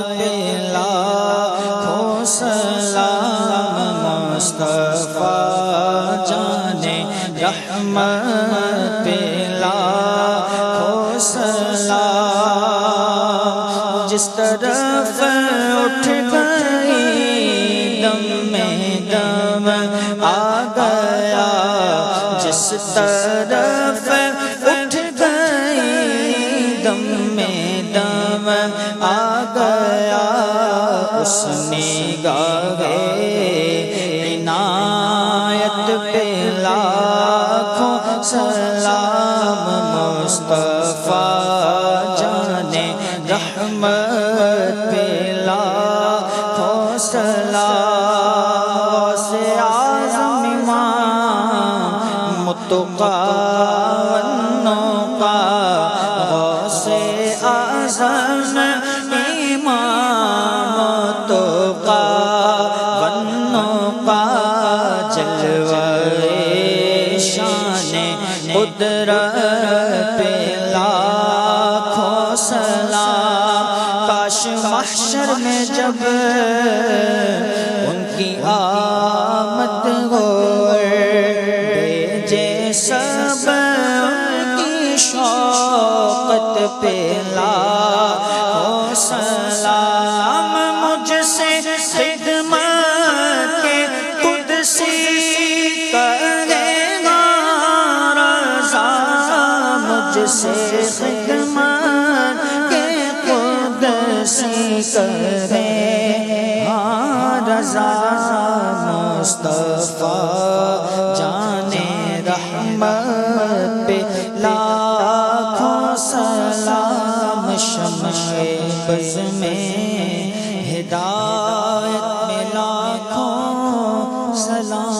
پہ لاکھوں سلام مصطفیٰ جانے رحمت پہ لاکھوں سلام جس طرف اٹھ گئی دم میں دم آ گیا جس طرف اٹھ گئی دم میں دم آ گیا اس نگاہ عنایت پہ لاکھوں سلام مصطفیٰ جانے رحمت پہ لاکھوں سلام سے اعظم امام متقی والنقی غوث اعظم امام متقی والنقی جلوہ شان قدرت پہ لاکھوں سلام کاش محشر میں جب ان کی آمد ہو بھیجے سب ان کی شوقت پہ لاکھوں سلام مجھ سے خدمت کے قدسی کرے گا رضا مجھ سے خدمت کے قدسی کرے رضا مصطفیٰ جانے رحمت پہ لاکھوں سلام شمع بز میں ہدایت میں لاکھوں سلام